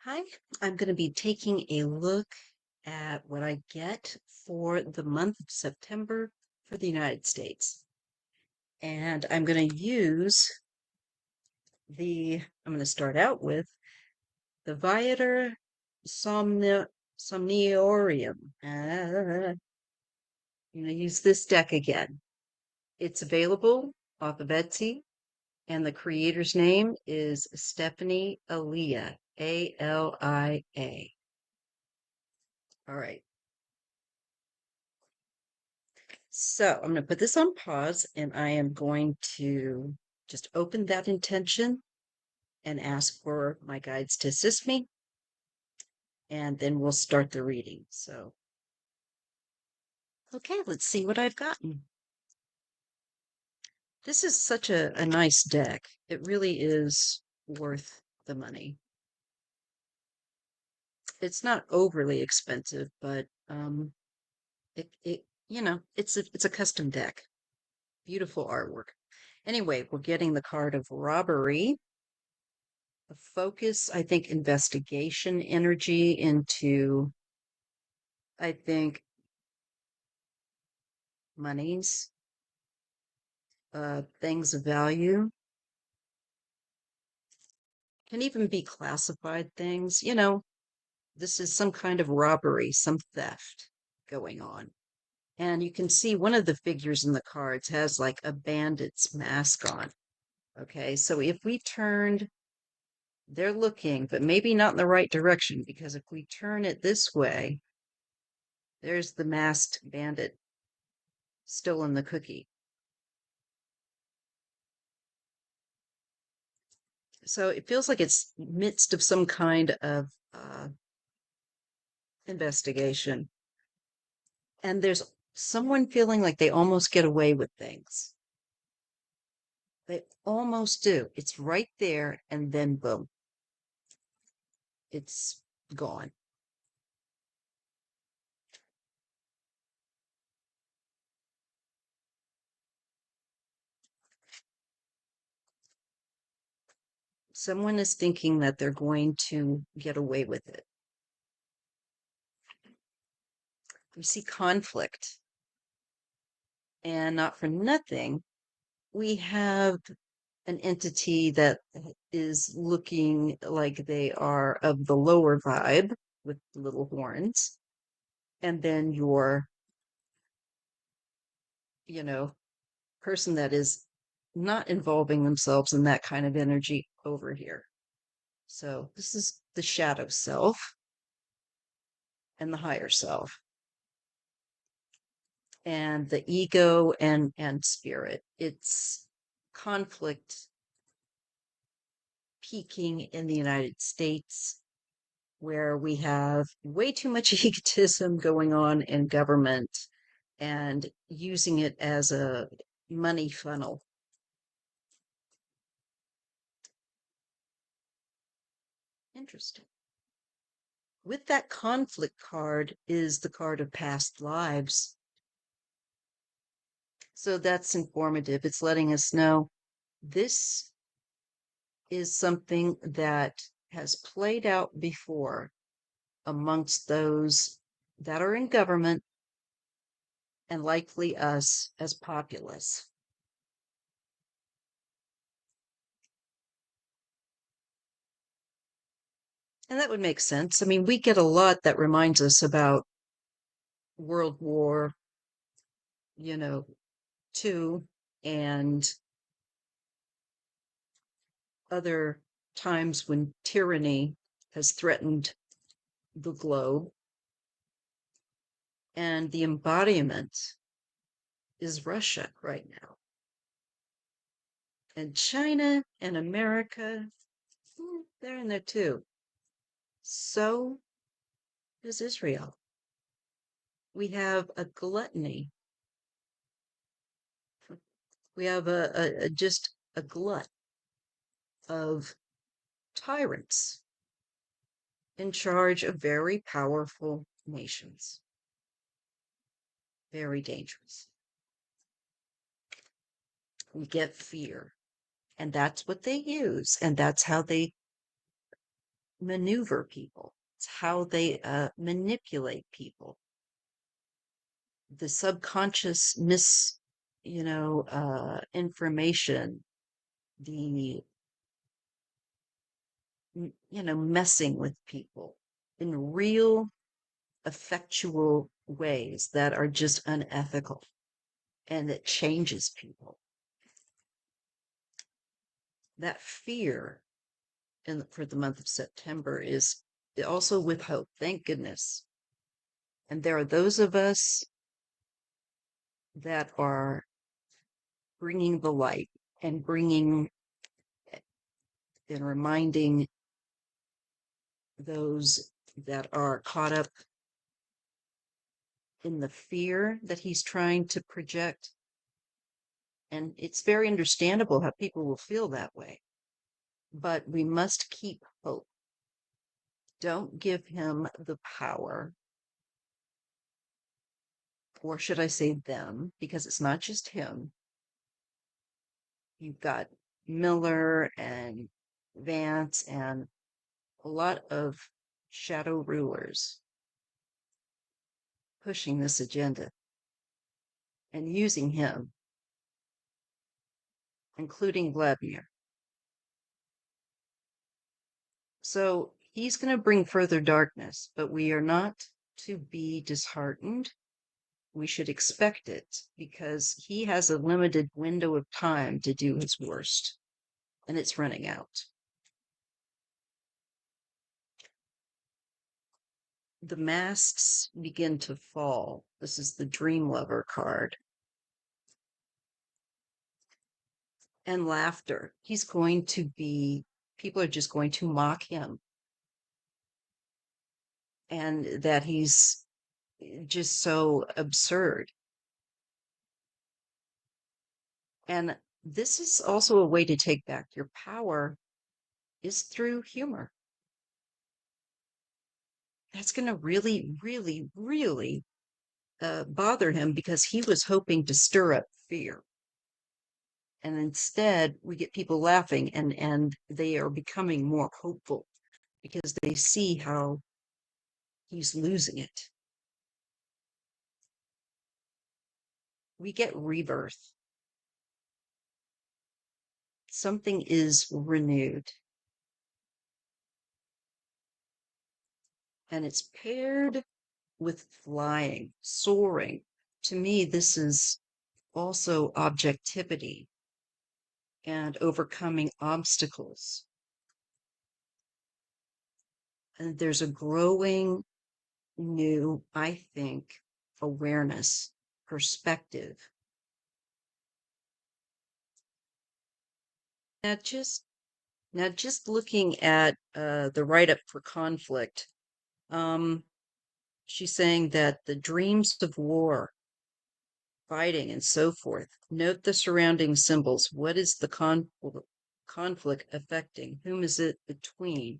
Hi, I'm going to be taking a look at what I get for the month of September for the United States. And I'm going to use I'm going to start out with the Viator Somniorium. I'm going to use this deck again. It's available off of Etsy, and the creator's name is Stephanie Alia, Alia. All right. So I'm going to put this on pause and I am going to just open that intention and ask for my guides to assist me. And then we'll start the reading. So, okay, let's see what I've gotten. This is such a nice deck. It really is worth the money. It's not overly expensive, but it's a custom deck. Beautiful artwork. Anyway, we're getting the card of robbery. A focus, I think, investigation energy into, I think, monies, things of value, can even be classified things. This is some kind of robbery, some theft going on. And you can see one of the figures in the cards has like a bandit's mask on. Okay, so if we turned, they're looking, but maybe not in the right direction, because if we turn it this way, there's the masked bandit still in the cookie. So it feels like it's midst of some kind of investigation. And there's someone feeling like they almost get away with things. They almost do. It's right there, and then boom, it's gone. Someone is thinking that they're going to get away with it. We see conflict. And not for nothing, we have an entity that is looking like they are of the lower vibe with little horns. And then your, you know, person that is not involving themselves in that kind of energy over here. So this is the shadow self and the higher self and the ego and spirit. It's conflict peaking in the United States, where we have way too much egotism going on in government and using it as a money funnel. Interesting. With that conflict card is the card of past lives. So that's informative. It's letting us know this is something that has played out before amongst those that are in government and likely us as populace. And that would make sense. I mean, we get a lot that reminds us about World War, you know, II and other times when tyranny has threatened the globe. And the embodiment is Russia right now. And China and America, they're in there too. So is Israel. We have a gluttony. We have just a glut of tyrants in charge of very powerful nations. Very dangerous. We get fear, and that's what they use, and that's how they maneuver people. It's how they manipulate people. The subconscious information, the messing with people in real effectual ways that are just unethical and it changes people. That fear for the month of September is also with hope, thank goodness. And there are those of us that are bringing the light and bringing and reminding those that are caught up in the fear that he's trying to project. And it's very understandable how people will feel that way. But we must keep hope. Don't give him the power, or should I say them, because it's not just him. You've got Miller and Vance and a lot of shadow rulers pushing this agenda and using him, including Vladimir. So he's going to bring further darkness, but we are not to be disheartened. We should expect it because he has a limited window of time to do his worst, and it's running out. The masks begin to fall. This is the Dream Lover card. And laughter. People are just going to mock him. And that he's just so absurd. And this is also a way to take back your power is through humor. That's going to really, really, really bother him because he was hoping to stir up fear. And instead, we get people laughing and they are becoming more hopeful because they see how he's losing it. We get rebirth. Something is renewed. And it's paired with flying, soaring. To me, this is also objectivity and overcoming obstacles. And there's a growing new, I think, awareness, perspective. Now just looking at the write-up for conflict, she's saying that the dreams of war, fighting, and so forth. Note the surrounding symbols. What is the conflict affecting? Whom is it between?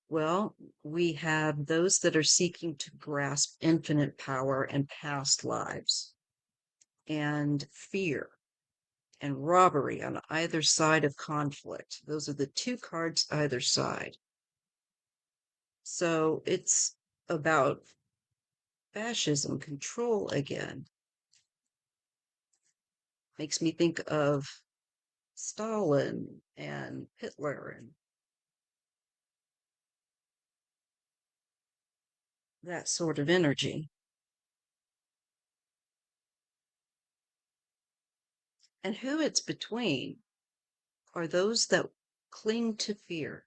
Well, we have those that are seeking to grasp infinite power and past lives, and fear and robbery on either side of conflict. Those are the two cards either side. So it's about fascism, control again. Makes me think of Stalin and Hitler and that sort of energy. And who it's between are those that cling to fear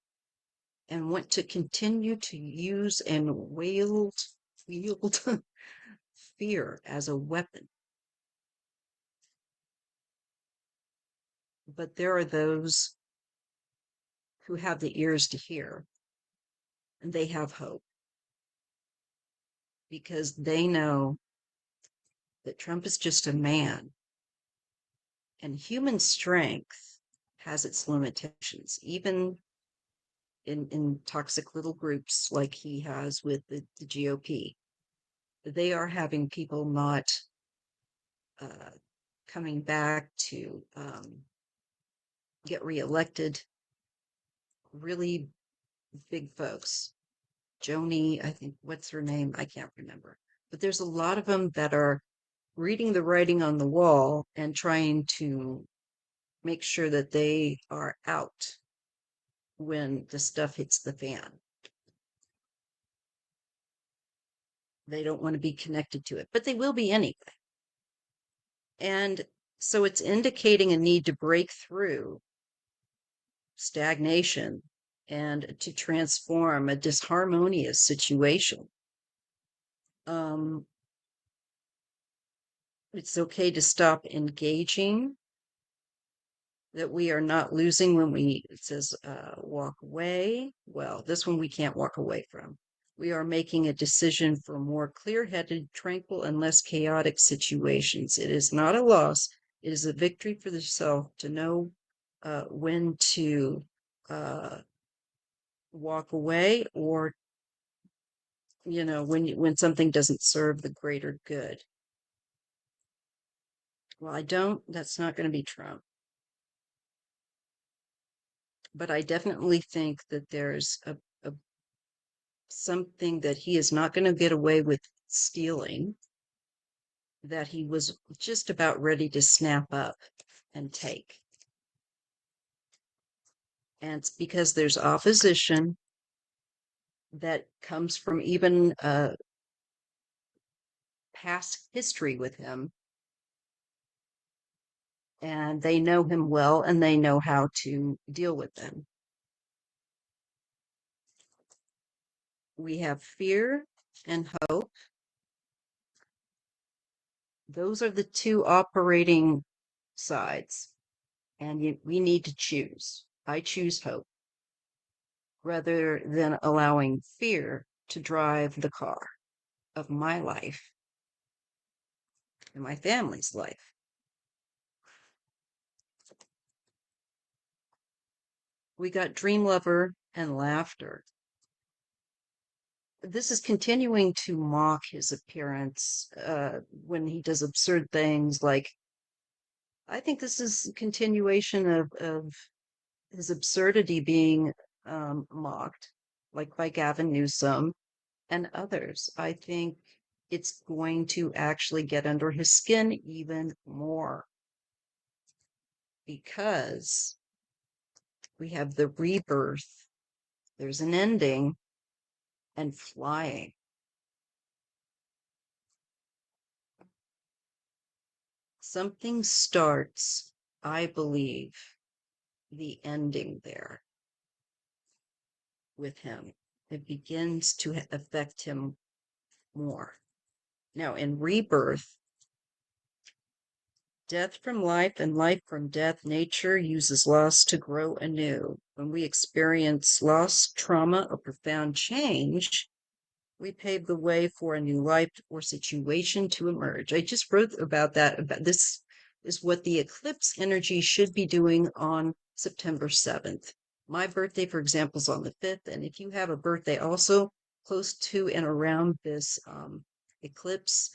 and want to continue to use and wield fear as a weapon. But there are those who have the ears to hear, and they have hope because they know that Trump is just a man, and human strength has its limitations, even in toxic little groups like he has with the GOP. They are having people not coming back to get reelected, really big folks. Joni, I think, what's her name? I can't remember. But there's a lot of them that are reading the writing on the wall and trying to make sure that they are out when the stuff hits the fan. They don't want to be connected to it, but they will be anyway. And so it's indicating a need to break through stagnation and to transform a disharmonious situation. Um, it's okay to stop engaging, that we are not losing when it says walk away. Well, this one we can't walk away from. We are making a decision for more clear-headed, tranquil, and less chaotic situations. It is not a loss. It is a victory for the self to know when to uh, walk away, or when something doesn't serve the greater good. Well, I don't. That's not going to be Trump. But I definitely think that there's a something that he is not going to get away with stealing, that he was just about ready to snap up and take. And it's because there's opposition that comes from even past history with him. And they know him well and they know how to deal with them. We have fear and hope. Those are the two operating sides. And we need to choose. I choose hope rather than allowing fear to drive the car of my life and my family's life. We got dream lover and laughter. This is continuing to mock his appearance when he does absurd things. Like, I think this is a continuation of his absurdity being mocked, like by Gavin Newsom and others. I think it's going to actually get under his skin even more, because we have the rebirth, there's an ending, and flying. Something starts, I believe, the ending there with him. It begins to affect him more. Now, in rebirth, death from life and life from death, nature uses loss to grow anew. When we experience loss, trauma, or profound change, we pave the way for a new life or situation to emerge. I just wrote about that. About this is what the eclipse energy should be doing on September 7th. My birthday, for example, is on the 5th. And if you have a birthday also close to and around this eclipse,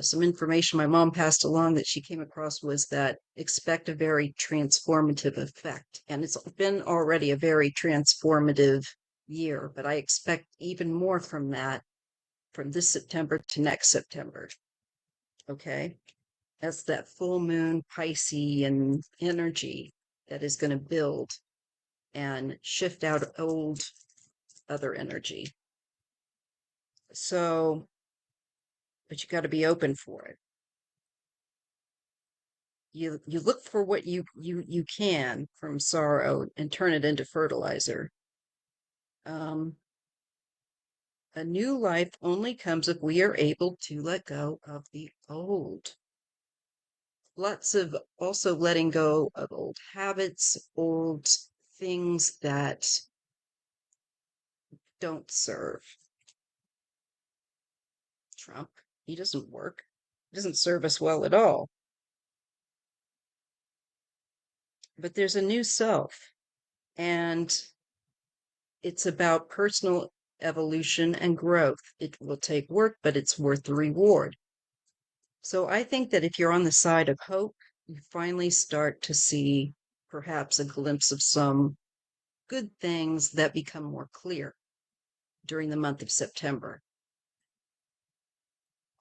some information my mom passed along that she came across was that expect a very transformative effect. And it's been already a very transformative year, but I expect even more from that from this September to next September. Okay. That's that full moon Piscean energy that is going to build and shift out old other energy. So, but you got to be open for it. You look for what you can from sorrow and turn it into fertilizer. A new life only comes if we are able to let go of the old. Lots of also letting go of old habits, old things that don't serve. Trump, he doesn't work. He doesn't serve us well at all. But there's a new self, and it's about personal evolution and growth. It will take work, but it's worth the reward. So I think that if you're on the side of hope, you finally start to see perhaps a glimpse of some good things that become more clear during the month of September.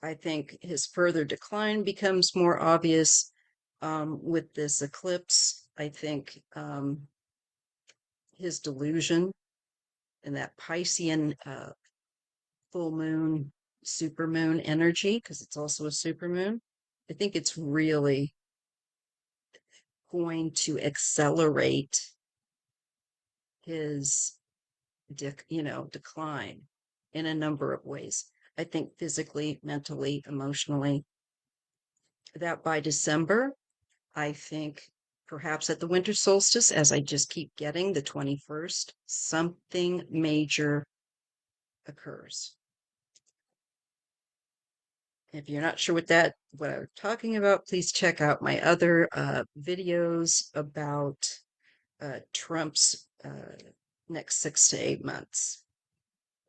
I think his further decline becomes more obvious with this eclipse. I think his delusion and that Piscean full moon, supermoon energy, because it's also a supermoon, I think it's really going to accelerate his decline in a number of ways. I think physically, mentally, emotionally, that by December, I think perhaps at the winter solstice, as I just keep getting the 21st, something major occurs. If you're not sure what I'm talking about, please check out my other videos about Trump's next 6 to 8 months.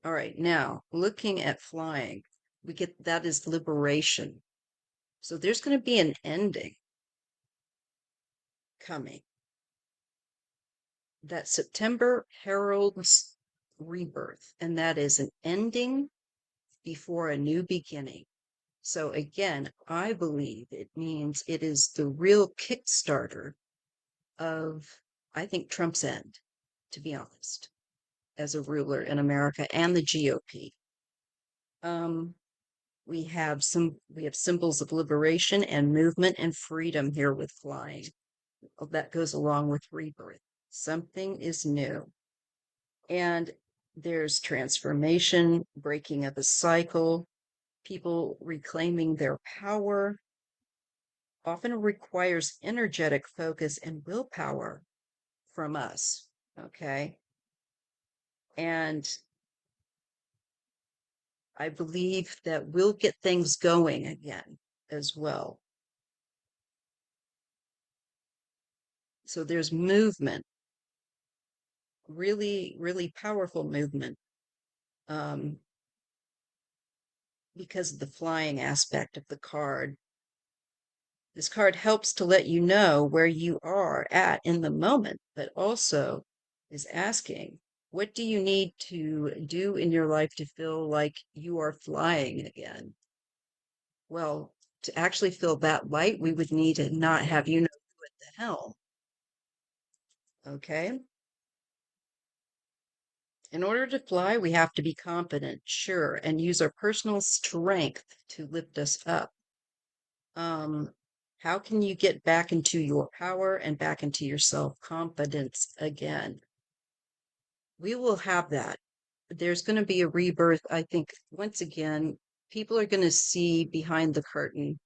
All right, now looking at flying, we get that is liberation. So there's going to be an ending coming. That September heralds rebirth, and that is an ending before a new beginning. So again, I believe it means it is the real Kickstarter of, I think, Trump's end, to be honest, as a ruler in America and the GOP. We have symbols of liberation and movement and freedom here with flying. That goes along with rebirth. Something is new. And there's transformation, breaking of a cycle, people reclaiming their power, often requires energetic focus and willpower from us. Okay. And I believe that we'll get things going again as well. So there's movement, really, really powerful movement, because of the flying aspect of the card. This card helps to let you know where you are at in the moment, but also is asking, what do you need to do in your life to feel like you are flying again? Well, to actually feel that light, we would need to not have you know who at the helm. Okay? In order to fly, we have to be confident, sure, and use our personal strength to lift us up. How can you get back into your power and back into your self-confidence again? We will have that. There's going to be a rebirth. I think, once again, people are going to see behind the curtain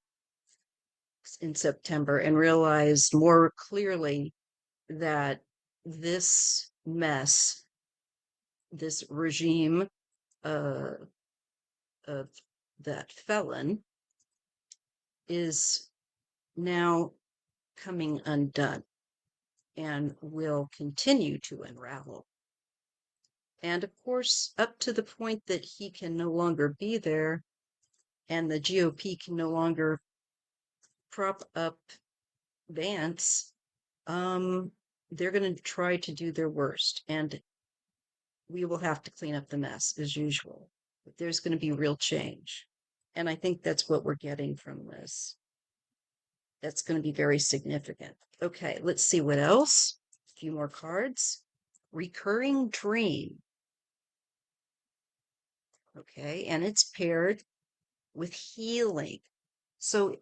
in September and realize more clearly that this mess, this regime uh, of that felon, is now coming undone and will continue to unravel. And of course, up to the point that he can no longer be there and the GOP can no longer prop up Vance, they're going to try to do their worst. And we will have to clean up the mess as usual. But there's going to be real change. And I think that's what we're getting from this. That's going to be very significant. Okay, let's see what else. A few more cards. Recurring dream. Okay, and it's paired with healing. So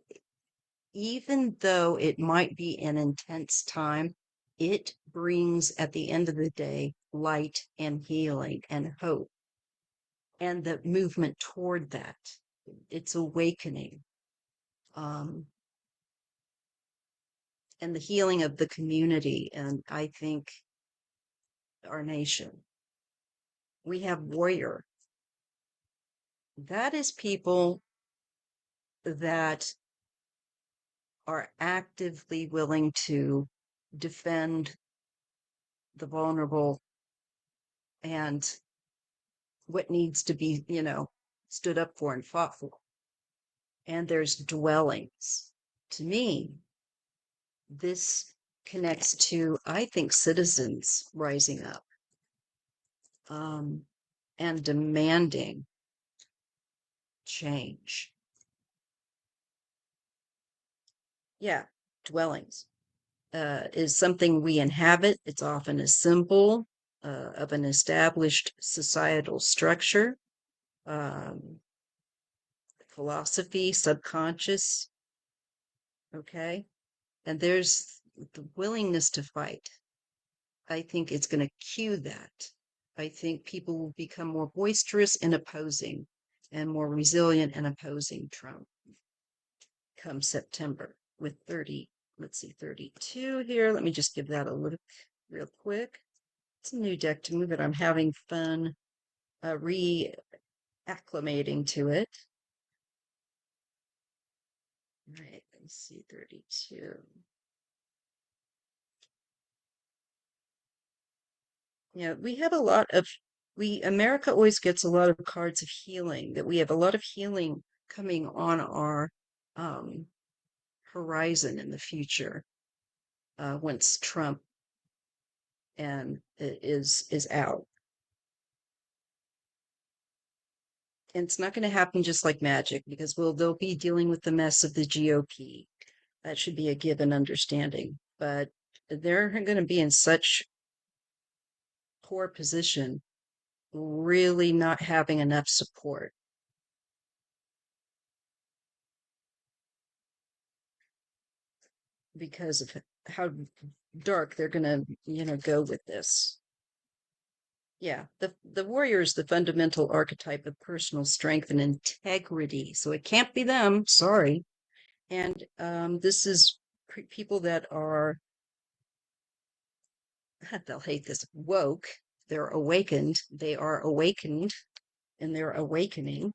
even though it might be an intense time, it brings at the end of the day light and healing and hope and the movement toward that. It's awakening. And the healing of the community, and I think our nation. We have warrior. That is people that are actively willing to defend the vulnerable and what needs to be, stood up for and fought for. And there's dwellings. To me, this connects to, I think, citizens rising up and demanding change. Yeah, dwellings is something we inhabit. It's often a symbol of an established societal structure, um, philosophy, subconscious. Okay. And there's the willingness to fight. I think it's going to cue that. I think people will become more boisterous in opposing and more resilient in opposing Trump come September with 30, let's see, 32 here. Let me just give that a look real quick. It's a new deck to me, but I'm having fun reacclimating to it. All right, let's see, 32. Yeah, we have a lot of America always gets a lot of cards of healing, that we have a lot of healing coming on our um horizon in the future once Trump and is out. And it's not going to happen just like magic because they'll be dealing with the mess of the GOP. That should be a given understanding. But they're going to be in such poor position, really not having enough support because of how dark they're going to, go with this. Yeah, the warrior is the fundamental archetype of personal strength and integrity. So it can't be them. Sorry. And this is people that are, they'll hate this, woke. They're awakened. They are awakened and they're awakening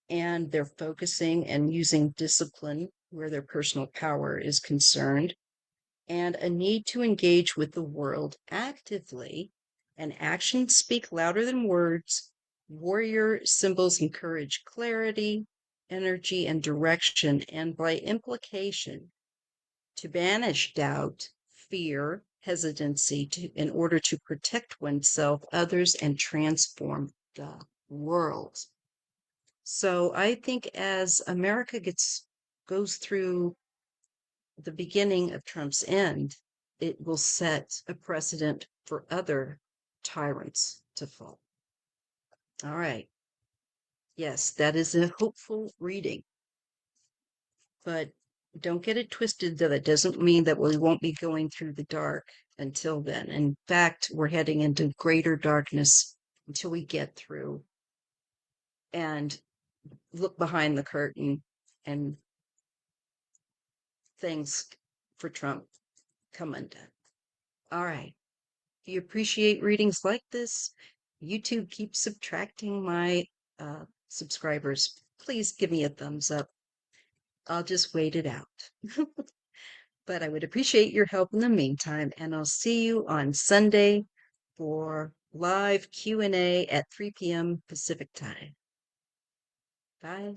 and they're focusing and using discipline where their personal power is concerned and a need to engage with the world actively, and actions speak louder than words. Warrior symbols encourage clarity, energy, and direction, and by implication, to banish doubt, fear, hesitancy in order to protect oneself, others, and transform the world. So I think as America goes through the beginning of Trump's end, it will set a precedent for other tyrants to fall. All right. Yes, that is a hopeful reading, but don't get it twisted that it doesn't mean that we won't be going through the dark until then. In fact, we're heading into greater darkness until we get through and look behind the curtain and things for Trump come undone. All right. If you appreciate readings like this, YouTube keeps subtracting my subscribers. Please give me a thumbs up. I'll just wait it out. But I would appreciate your help in the meantime, and I'll see you on Sunday for live Q&A at 3 p.m. Pacific time. Bye.